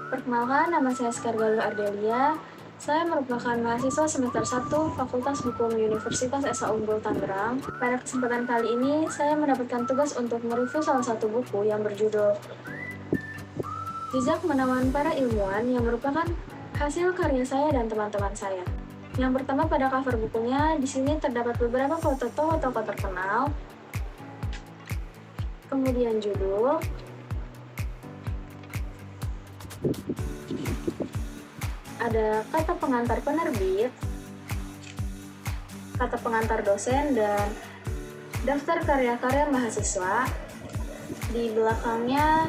Perkenalkan, nama saya Skargaluh Ardelia. Saya merupakan mahasiswa semester 1 Fakultas Hukum Universitas Esa Unggul Tangerang. Pada kesempatan kali ini, saya mendapatkan tugas untuk mereview salah satu buku yang berjudul Jejak Menawan Para Ilmuwan yang merupakan hasil karya saya dan teman-teman saya. Yang pertama pada cover bukunya, di sini terdapat beberapa foto tokoh-tokoh terkenal, kemudian judul, ada kata pengantar penerbit, kata pengantar dosen, dan daftar karya-karya mahasiswa. Di belakangnya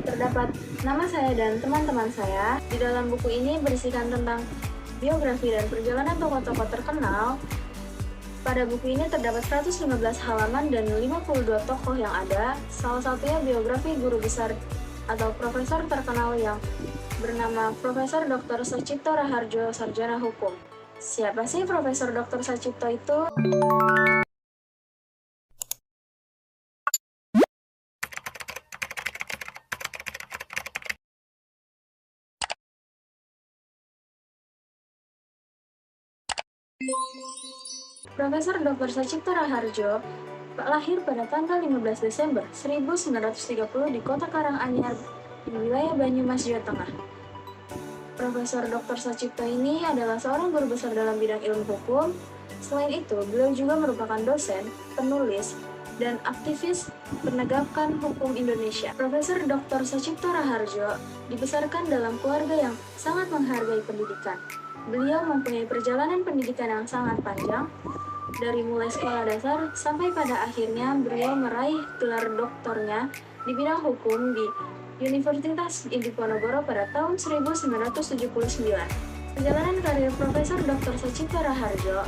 terdapat nama saya dan teman-teman saya. Di dalam buku ini berisikan tentang biografi dan perjalanan tokoh-tokoh terkenal. Pada buku ini terdapat 115 halaman dan 52 tokoh yang ada. Salah satunya biografi guru besar atau profesor terkenal yang bernama Profesor Dr. Sacipto Raharjo, Sarjana Hukum. Siapa sih Profesor Dr. Sacipto itu? Profesor Dr. Sacipto Raharjo lahir pada tanggal 15 Desember 1930 di Kota Karanganyar di wilayah Banyumas, Jawa Tengah. Profesor Dr. Sacipto ini adalah seorang guru besar dalam bidang ilmu hukum. Selain itu, beliau juga merupakan dosen, penulis, dan aktivis penegakan hukum Indonesia. Profesor Dr. Sacipto Raharjo dibesarkan dalam keluarga yang sangat menghargai pendidikan. Beliau mempunyai perjalanan pendidikan yang sangat panjang, dari mulai sekolah dasar sampai pada akhirnya beliau meraih gelar doktornya di bidang hukum di Universitas Diponegoro pada tahun 1979. Perjalanan karir Profesor Dr. Sacipto Raharjo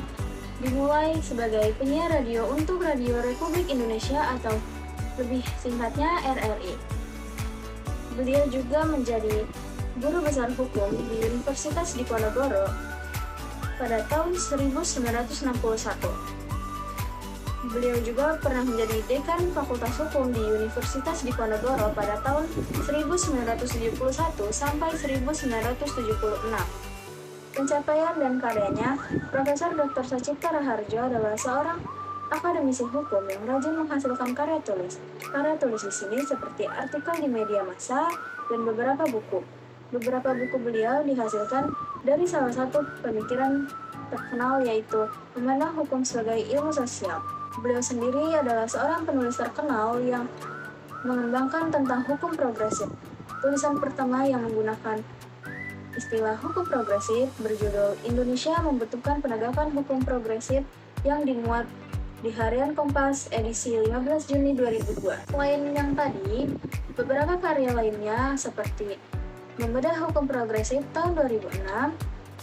dimulai sebagai penyiar radio untuk Radio Republik Indonesia atau lebih singkatnya RRI. Beliau juga menjadi guru besar hukum di Universitas Diponegoro pada tahun 1961. Beliau juga pernah menjadi dekan Fakultas Hukum di Universitas Diponegoro pada tahun 1971 sampai 1976. Pencapaian dan karyanya, Profesor Dr. Sacipto Raharjo adalah seorang akademisi hukum yang rajin menghasilkan karya tulis. Karya tulis di sini seperti artikel di media massa dan beberapa buku. Beberapa buku beliau dihasilkan dari salah satu pemikiran terkenal yaitu memandang hukum sebagai ilmu sosial. Beliau sendiri adalah seorang penulis terkenal yang mengembangkan tentang hukum progresif. Tulisan pertama yang menggunakan istilah hukum progresif berjudul Indonesia Membutuhkan Penegakan Hukum Progresif yang dimuat di Harian Kompas edisi 15 Juni 2002. Selain yang tadi, beberapa karya lainnya seperti Membedah Hukum Progresif tahun 2006,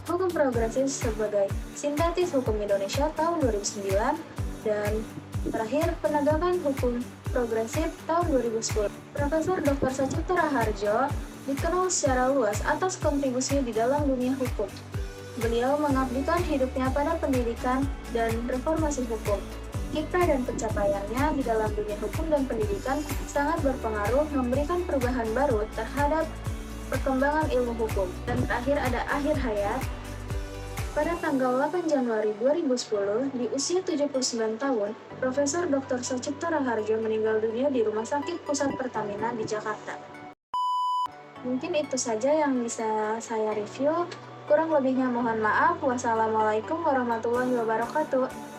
Hukum Progresif sebagai Sintetis Hukum Indonesia tahun 2009, dan terakhir Penegakan Hukum Progresif tahun 2010. Profesor Dr. Sacipto Raharjo dikenal secara luas atas kontribusinya di dalam dunia hukum. Beliau mengabdikan hidupnya pada pendidikan dan reformasi hukum. Kiprah dan pencapaiannya di dalam dunia hukum dan pendidikan sangat berpengaruh memberikan perubahan baru terhadap perkembangan ilmu hukum. Dan terakhir ada akhir hayat. Pada tanggal 8 Januari 2010, di usia 79 tahun, Profesor Dr. Sacipto Raharjo meninggal dunia di Rumah Sakit Pusat Pertamina di Jakarta. Mungkin itu saja yang bisa saya review. Kurang lebihnya mohon maaf. Wassalamualaikum warahmatullahi wabarakatuh.